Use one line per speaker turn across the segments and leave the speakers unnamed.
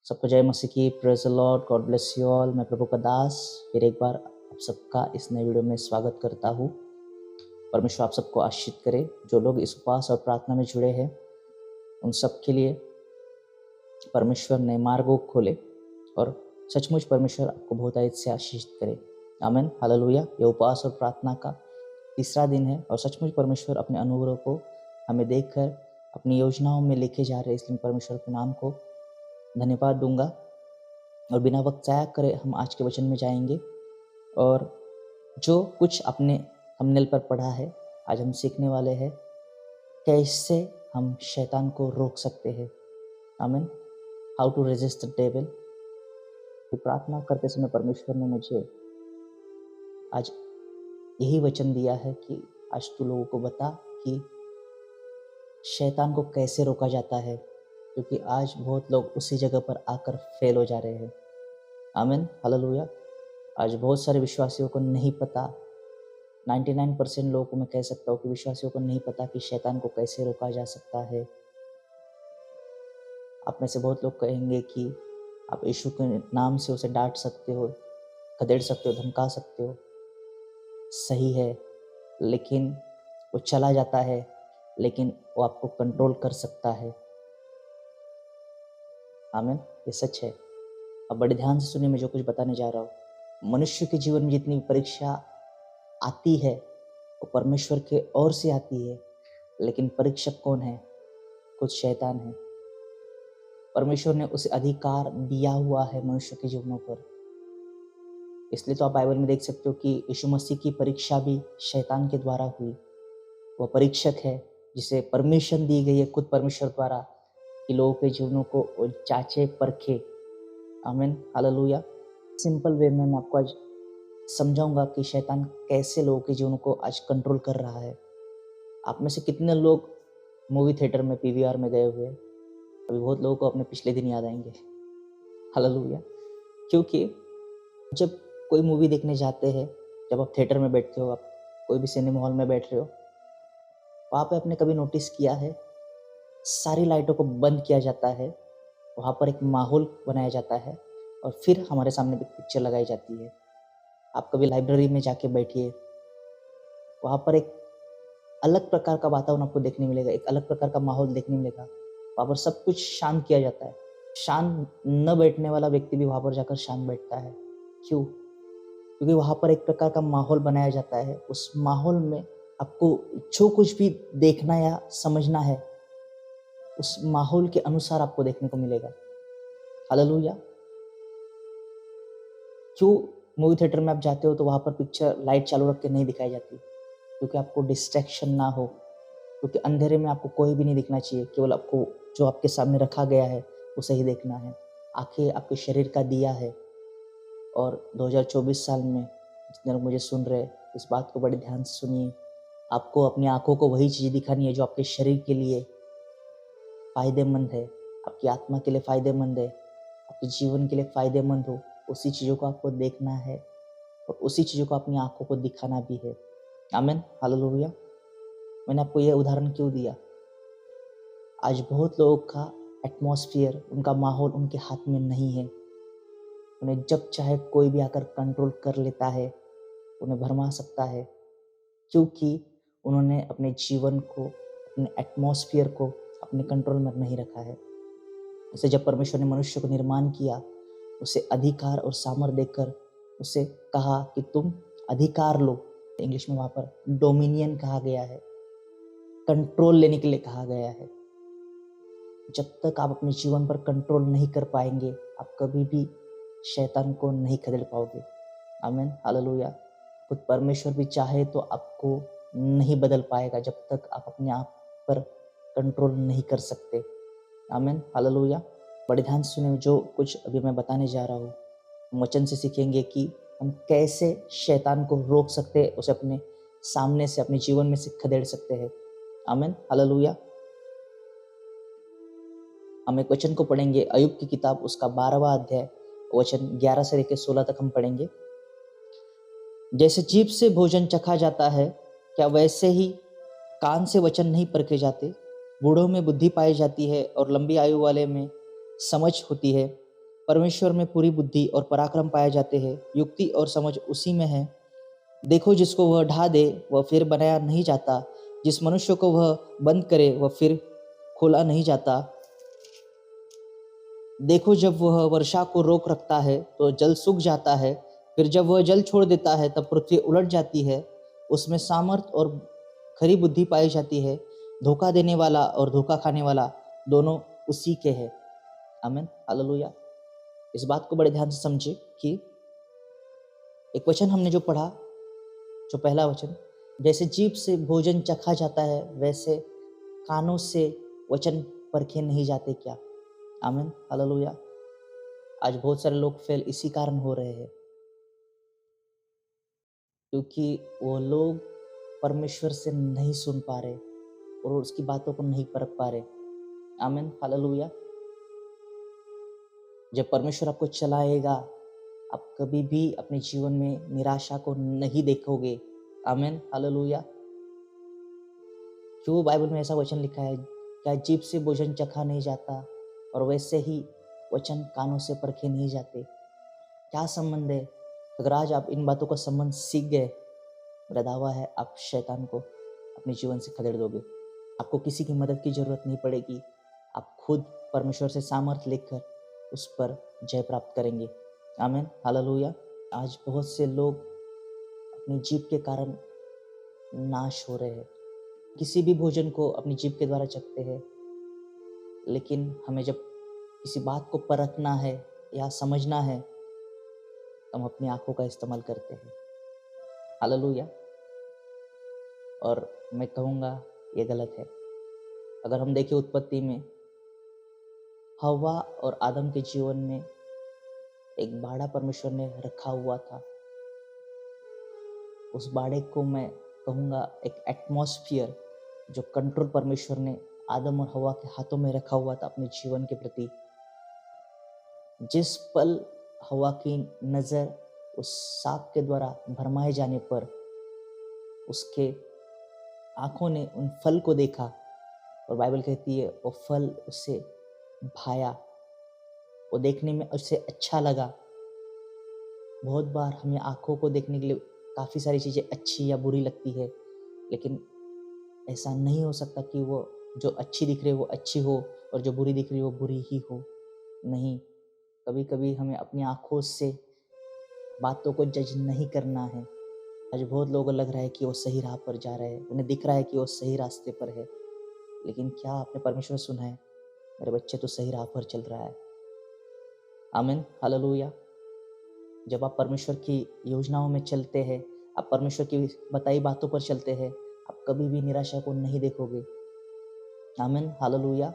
सबको जय मसीह की। Praise the Lord, God bless you all. मैं प्रभु का दास फिर एक बार आप सबका इस नए वीडियो में स्वागत करता हूँ। परमेश्वर आप सबको आशीष करे। जो लोग इस उपवास और प्रार्थना में जुड़े हैं उन सब के लिए परमेश्वर नए मार्गों को खोले और सचमुच परमेश्वर आपको बहुत से आशीष करे। आमीन, हालेलुया। ये उपवास और प्रार्थना का तीसरा दिन है और सचमुच परमेश्वर अपने अनुभवों को हमें देखकर अपनी योजनाओं में लेके जा रहे हैं, इसलिए परमेश्वर के नाम को धन्यवाद दूंगा। और बिना वक्त जाया करे हम आज के वचन में जाएंगे और जो कुछ आपने थंबनेल पर पढ़ा है आज हम सीखने वाले हैं कैसे हम शैतान को रोक सकते हैं। आमीन, how to resist the devil. प्रार्थना करते समय परमेश्वर ने मुझे आज यही वचन दिया है कि आज तू लोगों को बता कि शैतान को कैसे रोका जाता है, क्योंकि आज बहुत लोग उसी जगह पर आकर फेल हो जा रहे हैं। आमीन, हालेलुया। आज बहुत सारे विश्वासियों को नहीं पता, 99% लोगों को मैं कह सकता हूँ कि विश्वासियों को नहीं पता कि शैतान को कैसे रोका जा सकता है। आप में से बहुत लोग कहेंगे कि आप यीशु के नाम से उसे डांट सकते हो, खदेड़ सकते हो, धमका सकते हो। सही है, लेकिन वो चला जाता है, लेकिन वो आपको कंट्रोल कर सकता है। आमीन, ये सच है। अब बड़े ध्यान से सुनिए मैं जो कुछ बताने जा रहा हूँ। मनुष्य के जीवन में जितनी परीक्षा आती है वो परमेश्वर के ओर से आती है, लेकिन परीक्षक कौन है? खुद शैतान है। परमेश्वर ने उसे अधिकार दिया हुआ है मनुष्य के जीवनों पर। इसलिए तो आप बाइबल में देख सकते हो कि यीशु मसीह की परीक्षा भी शैतान के द्वारा हुई। वह परीक्षक है जिसे परमिशन दी गई है खुद परमेश्वर द्वारा कि लोगों के जीवनों को जांचे परखे। आमीन, हालेलुया। सिंपल वे में मैं आपको आज समझाऊंगा कि शैतान कैसे लोगों के जीवनों को आज कंट्रोल कर रहा है। आप में से कितने लोग मूवी थिएटर में पीवीआर में गए हुए? अभी बहुत लोगों को अपने पिछले दिन याद आएंगे। हालेलुया। क्योंकि जब कोई मूवी देखने जाते हैं, जब आप थिएटर में बैठते हो, आप कोई भी सिनेमा हॉल में बैठ रहे हो, वहाँ पे आपने कभी नोटिस किया है सारी लाइटों को बंद किया जाता है, वहाँ पर एक माहौल बनाया जाता है और फिर हमारे सामने एक पिक्चर लगाई जाती है। आप कभी लाइब्रेरी में जाके बैठिए, वहाँ पर एक अलग प्रकार का वातावरण आपको देखने मिलेगा, एक अलग प्रकार का माहौल देखने मिलेगा। वहाँ पर सब कुछ शांत किया जाता है। शांत न बैठने वाला व्यक्ति भी वहाँ पर जाकर शांत बैठता है। क्यों? क्योंकि वहाँ पर एक प्रकार का माहौल बनाया जाता है। उस माहौल में आपको जो कुछ भी देखना या समझना है उस माहौल के अनुसार आपको देखने को मिलेगा। हालेलुया। क्यों मूवी थिएटर में आप जाते हो तो वहाँ पर पिक्चर लाइट चालू रख के नहीं दिखाई जाती? क्योंकि आपको डिस्ट्रैक्शन ना हो, क्योंकि अंधेरे में आपको कोई भी नहीं दिखना चाहिए, केवल आपको जो आपके सामने रखा गया है उसे ही देखना है। आंखें आपके शरीर का दिया है। और 2024 साल में जितने लोग मुझे सुन रहे हैं इस बात को बड़े ध्यान से सुनिए। आपको अपनी आंखों को वही चीज़ दिखानी है जो आपके शरीर के लिए फ़ायदेमंद है, आपकी आत्मा के लिए फ़ायदेमंद है, आपके जीवन के लिए फ़ायदेमंद हो। उसी चीज़ों को आपको देखना है और उसी चीज़ों को अपनी आंखों को दिखाना भी है। आमीन, हालेलुया। मैंने आपको यह उदाहरण क्यों दिया? आज बहुत लोगों का एटमॉस्फेयर, उनका माहौल उनके हाथ में नहीं है। उन्हें जब चाहे कोई भी आकर कंट्रोल कर लेता है, उन्हें भरमा सकता है, क्योंकि उन्होंने अपने जीवन को, अपने एटमॉस्फेयर को अपने कंट्रोल में नहीं रखा है। उसे जब परमेश्वर ने मनुष्य को निर्माण किया, उसे अधिकार और सामर्थ्य देकर उसे कहा कि तुम अधिकार लो। इंग्लिश में वहाँ पर डोमिनियन कहा गया है, कंट्रोल लेने के लिए कहा गया है। जब तक आप अपने जीवन पर कंट्रोल नहीं कर पाएंगे, आप कभी भी शैतान को नहीं खदेड़ पाओगे। आमीन, हालेलुया। खुद परमेश्वर भी चाहे तो आपको नहीं बदल पाएगा जब तक आप अपने आप पर कंट्रोल नहीं कर सकते। आमीन, हालेलुया। बड़े ध्यान से सुने जो कुछ अभी मैं बताने जा रहा हूँ। हम वचन से सीखेंगे कि हम कैसे शैतान को रोक सकते हैं, उसे अपने सामने से, अपने जीवन में से खदेड़ सकते हैं। आमीन, हालेलुया। हम एक वचन को पढ़ेंगे, अय्यूब की किताब उसका 12वां अध्याय वचन 11 से लेकर 16 तक हम पढ़ेंगे। जैसे जीभ से भोजन चखा जाता है, क्या वैसे ही कान से वचन नहीं परखे जाते? बूढ़ों में बुद्धि पाई जाती है और लंबी आयु वाले में समझ होती है। परमेश्वर में पूरी बुद्धि और पराक्रम पाए जाते हैं, युक्ति और समझ उसी में है। देखो, जिसको वह ढा दे वह फिर बनाया नहीं जाता, जिस मनुष्य को वह बंद करे वह फिर खोला नहीं जाता। देखो, जब वह वर्षा को रोक रखता है तो जल सूख जाता है, फिर जब वह जल छोड़ देता है तब पृथ्वी उलट जाती है। उसमें सामर्थ और खरी बुद्धि पाई जाती है। धोखा देने वाला और धोखा खाने वाला दोनों उसी के हैं। आमीन, हालेलुया। इस बात को बड़े ध्यान से समझे कि एक वचन हमने जो पढ़ा, जो पहला वचन, जैसे जीभ से भोजन चखा जाता है वैसे कानों से वचन परखे नहीं जाते क्या। आमीन, हालेलुया। आज बहुत सारे लोग फेल इसी कारण हो रहे हैं क्योंकि वो लोग परमेश्वर से नहीं सुन पा रहे और उसकी बातों को नहीं परख पा रहे। आमीन, हालेलुया। जब परमेश्वर आपको चलाएगा, आप कभी भी अपने जीवन में निराशा को नहीं देखोगे। आमीन, हालेलुया। क्यों बाइबल में ऐसा वचन लिखा है, क्या जीभ से भोजन चखा नहीं जाता और वैसे ही वचन कानों से परखे नहीं जाते। क्या संबंध है? अगर आज आप इन बातों का संबंध सीख गए, मेरा दावा है आप शैतान को अपने जीवन से खदेड़ दोगे। आपको किसी की मदद की जरूरत नहीं पड़ेगी, आप खुद परमेश्वर से सामर्थ लेकर उस पर जय प्राप्त करेंगे। आमीन, हालेलुया। आज बहुत से लोग अपनी जीभ के कारण नाश हो रहे हैं। किसी भी भोजन को अपनी जीभ के द्वारा चखते हैं, लेकिन हमें जब किसी बात को परखना है या समझना है तो हम अपनी आंखों का इस्तेमाल करते हैं। हालेलुया। और मैं कहूँगा ये गलत है। अगर हम देखें उत्पत्ति में, हव्वा और आदम के जीवन में एक बाड़ा परमेश्वर ने रखा हुआ था। उस बाड़े को मैं कहूँगा एक एटमॉस्फियर, जो कंट्रोल परमेश्वर ने आदम और हव्वा के हाथों में रखा हुआ था अपने जीवन के प्रति। जिस पल हव्वा की नज़र उस सांप के द्वारा भरमाए जाने पर उसके आंखों ने उन फल को देखा और बाइबल कहती है वो फल उसे भाया, वो देखने में उसे अच्छा लगा। बहुत बार हमें आंखों को देखने के लिए काफ़ी सारी चीज़ें अच्छी या बुरी लगती है, लेकिन ऐसा नहीं हो सकता कि वो जो अच्छी दिख रही है वो अच्छी हो और जो बुरी दिख रही है वो बुरी ही हो। नहीं, कभी कभी हमें अपनी आंखों से बातों को जज नहीं करना है। आज बहुत लोगों को लग रहा है कि वो सही राह पर जा रहे हैं, उन्हें दिख रहा है कि वो सही रास्ते पर है, लेकिन क्या आपने परमेश्वर सुना है? मेरे बच्चे तो सही राह पर चल रहा है। आमीन, हालेलुया। जब आप परमेश्वर की योजनाओं में चलते हैं, आप परमेश्वर की बताई बातों पर चलते हैं, आप कभी भी निराशा को नहीं देखोगे। आमीन, हालेलुया।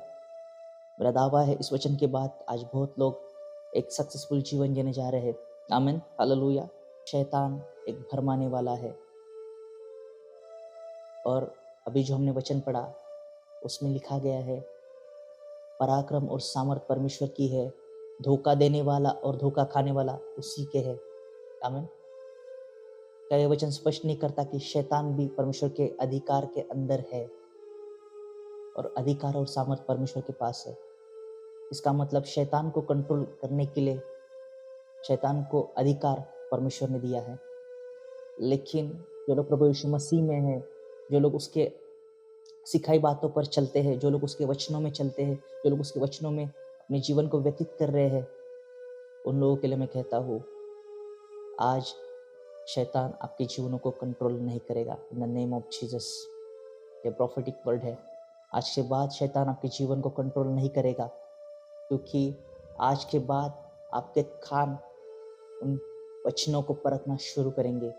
मेरा दावा है इस वचन के बाद आज बहुत लोग एक सक्सेसफुल जीवन जीने जा रहे हैं। आमीन, हालेलुया। शैतान एक भरमाने वाला है और अभी जो हमने वचन पढ़ा उसमें लिखा गया है, पराक्रम और सामर्थ परमेश्वर की है, धोखा देने वाला और धोखा खाने वाला उसी के है। आमीन। क्या यह वचन स्पष्ट नहीं करता कि शैतान भी परमेश्वर के अधिकार के अंदर है और अधिकार और सामर्थ परमेश्वर के पास है? इसका मतलब शैतान को कंट्रोल करने के लिए शैतान को अधिकार परमेश्वर ने दिया है, लेकिन जो लोग प्रभु यीशु मसीह में हैं, जो लोग उसके सिखाई बातों पर चलते हैं, जो लोग उसके वचनों में चलते हैं, जो लोग उसके वचनों में अपने जीवन को व्यतीत कर रहे हैं, उन लोगों के लिए मैं कहता हूँ आज शैतान आपके जीवनों को कंट्रोल नहीं करेगा। In the name of Jesus, ये प्रॉफिटिक वर्ड है। आज के बाद शैतान आपके जीवन को कंट्रोल नहीं करेगा, क्योंकि आज के बाद आपके कान उन वचनों को परखना शुरू करेंगे।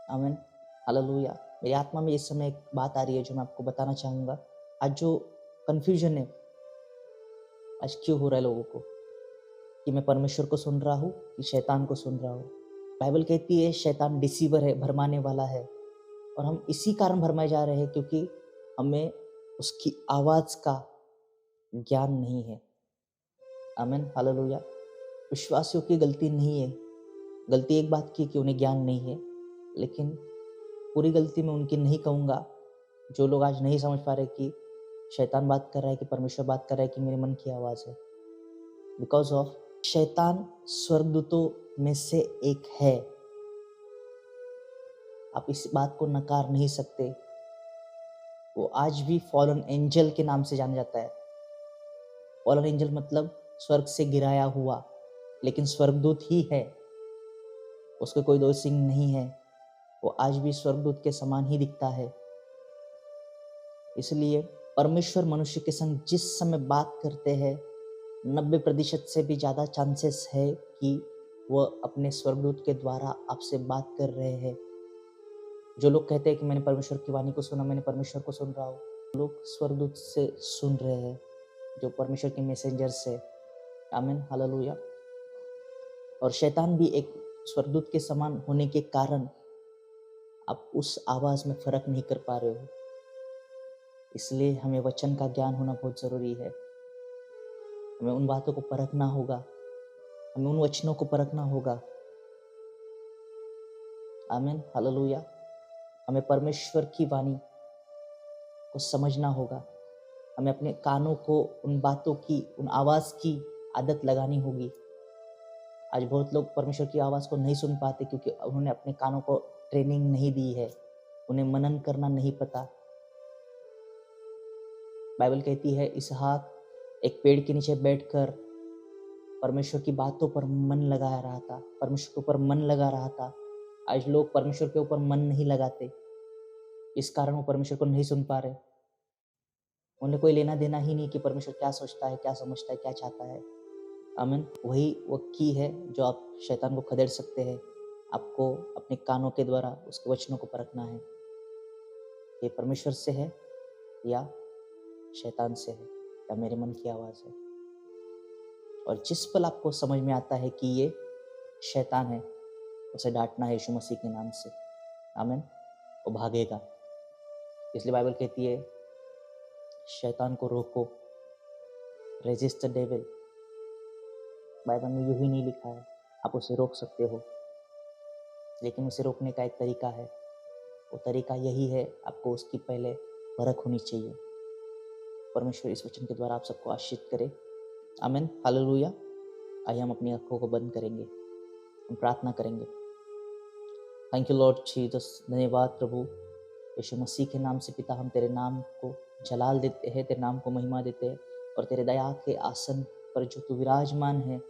आमीन, हालेलुया। मेरी आत्मा में इस समय एक बात आ रही है जो मैं आपको बताना चाहूँगा। आज जो कन्फ्यूजन है, आज क्यों हो रहा है लोगों को कि मैं परमेश्वर को सुन रहा हूँ कि शैतान को सुन रहा हूँ। बाइबल कहती है शैतान डिसीवर है, भरमाने वाला है, और हम इसी कारण भरमाए जा रहे हैं क्योंकि हमें उसकी आवाज़ का ज्ञान नहीं है। आमीन, हालेलुया। विश्वासियों की गलती नहीं है, गलती एक बात की कि उन्हें ज्ञान नहीं है, लेकिन पूरी गलती मैं उनकी नहीं कहूँगा जो लोग आज नहीं समझ पा रहे कि शैतान बात कर रहा है कि परमेश्वर बात कर रहा है कि मेरे मन की आवाज़ है। बिकॉज ऑफ शैतान स्वर्गदूतों में से एक है, आप इस बात को नकार नहीं सकते। वो आज भी फॉलन एंजल के नाम से जाना जाता है। फॉलन एंजल मतलब स्वर्ग से गिराया हुआ, लेकिन स्वर्गदूत ही है, उसके कोई दो सिंग नहीं है। वो आज भी स्वर्गदूत के समान ही दिखता है। इसलिए परमेश्वर मनुष्य के संग जिस समय बात करते हैं, 90% से भी ज़्यादा चांसेस है कि वह अपने स्वर्गदूत के द्वारा आपसे बात कर रहे हैं। जो लोग कहते हैं कि मैंने परमेश्वर की वाणी को सुना, मैंने परमेश्वर को सुन रहा हूँ, लोग स्वर्गदूत से सुन रहे हैं, जो परमेश्वर के मैसेंजर से। आमीन, हालेलुया। और शैतान भी एक स्वर्गदूत के समान होने के कारण आप उस आवाज में फर्क नहीं कर पा रहे हो। इसलिए हमें वचन का ज्ञान होना बहुत जरूरी है। हमें उन बातों को परखना होगा, हमें उन वचनों को परखना होगा। आमीन, हालेलुया। हमें परमेश्वर की वाणी को समझना होगा। हमें अपने कानों को उन बातों की, उन आवाज की आदत लगानी होगी। आज बहुत लोग परमेश्वर की आवाज को नहीं सुन पाते क्योंकि उन्होंने अपने कानों को ट्रेनिंग नहीं दी है, उन्हें मनन करना नहीं पता। बाइबल कहती है इसहाक एक पेड़ के नीचे बैठकर परमेश्वर की बातों पर मन लगा रहा था, परमेश्वर के ऊपर मन लगा रहा था। आज लोग परमेश्वर के ऊपर मन नहीं लगाते, इस कारण वो परमेश्वर को नहीं सुन पा रहे। उन्हें कोई लेना देना ही नहीं कि परमेश्वर क्या सोचता है, क्या समझता है, क्या चाहता है। आमीन। वही वो की है जो आप शैतान को खदेड़ सकते हैं। आपको अपने कानों के द्वारा उसके वचनों को परखना है, ये परमेश्वर से है या शैतान से है या मेरे मन की आवाज़ है। और जिस पल आपको समझ में आता है कि ये शैतान है, उसे डांटना है यीशु मसीह के नाम से। आमीन। वो भागेगा। इसलिए बाइबल कहती है शैतान को रोको, रेजिस्ट द डेविल। बाइबल में यूं ही नहीं लिखा है, आप उसे रोक सकते हो, लेकिन उसे रोकने का एक तरीका है। वो तरीका यही है, आपको उसकी पहले परख होनी चाहिए। परमेश्वर इस वचन के द्वारा आप सबको आशीष करे। आमीन, हालेलुया। आइए हम अपनी आंखों को बंद करेंगे, हम प्रार्थना करेंगे। Thank you Lord Jesus. धन्यवाद प्रभु यीशु मसीह के नाम से पिता, हम तेरे नाम को जलाल देते हैं, तेरे नाम को महिमा देते हैं, और तेरे दया के आसन पर जो तू विराजमान है,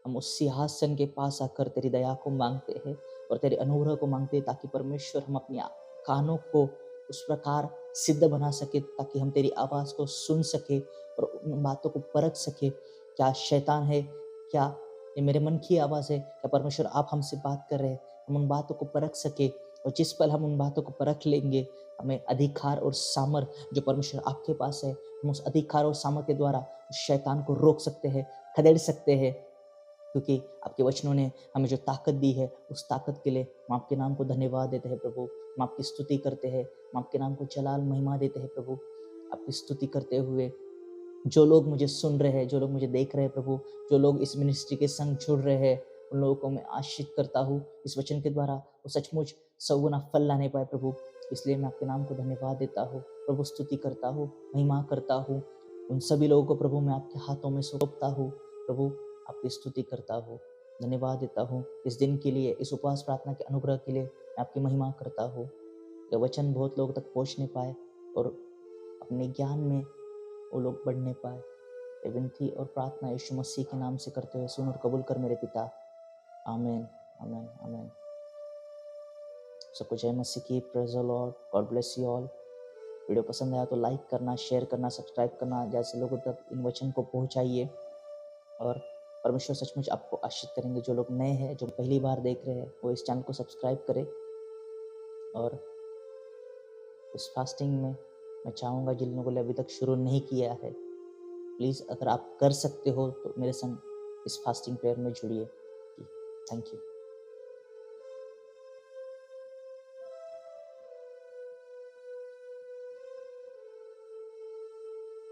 हम उस सिंहासन के पास आकर तेरी दया को मांगते हैं और तेरे अनुग्रह को मांगते हैं, ताकि परमेश्वर हम अपनी कानों को उस प्रकार सिद्ध बना सके, ताकि हम तेरी आवाज़ को सुन सके और उन बातों को परख सके। क्या शैतान है, क्या ये मेरे मन की आवाज़ है, क्या परमेश्वर आप हमसे बात कर रहे हैं, हम उन बातों को परख सके। और जिस पल हम उन बातों को परख लेंगे, हमें अधिकार और सामर्थ जो परमेश्वर आपके पास है, हम उस अधिकार और सामर्थ के द्वारा उस शैतान को रोक सकते हैं, खदेड़ सकते हैं। क्योंकि आपके वचनों ने हमें जो ताकत दी है, उस ताकत के लिए हम आपके नाम को धन्यवाद देते हैं प्रभु। हम आपकी स्तुति करते हैं, हम आपके नाम को जलाल महिमा देते हैं प्रभु। आपकी स्तुति करते हुए जो लोग मुझे सुन रहे हैं, जो लोग मुझे देख रहे हैं प्रभु, जो लोग इस मिनिस्ट्री के संग जुड़ रहे हैं, उन लोगों को मैं आशीष करता हूँ इस वचन के द्वारा, वो सचमुच सौगुना फल लाने पाए प्रभु। इसलिए मैं आपके नाम को धन्यवाद देता हूँ प्रभु, स्तुति करता हूँ, महिमा करता हूँ। उन सभी लोगों को प्रभु मैं आपके हाथों में सौंपता हूँ प्रभु, आपकी स्तुति करता हूँ, धन्यवाद देता हूँ इस दिन के लिए, इस उपवास प्रार्थना के अनुग्रह के लिए मैं आपकी महिमा करता हूँ। यह वचन बहुत लोगों तक पहुँचने पाए और अपने ज्ञान में वो लोग बढ़ने पाए। ये विनती और प्रार्थना यीशु मसीह के नाम से करते हुए सुन और कबूल कर मेरे पिता। आमीन, आमीन, आमीन। सबको जय मसीह की। Praise the Lord. God bless you all. Video पसंद आया तो लाइक करना, शेयर करना, सब्सक्राइब करना, जैसे लोगों तक इन वचन को पहुंचाइए। और परमेश्वर सचमुच आपको आशीष करेंगे। जो लोग नए हैं, जो पहली बार देख रहे हैं, वो इस चैनल को सब्सक्राइब करें। और इस फास्टिंग में मैं चाहूँगा जिन लोगों ने अभी तक शुरू नहीं किया है, प्लीज़ अगर आप कर सकते हो तो मेरे संग इस फास्टिंग प्रेयर में जुड़िए। Thank you.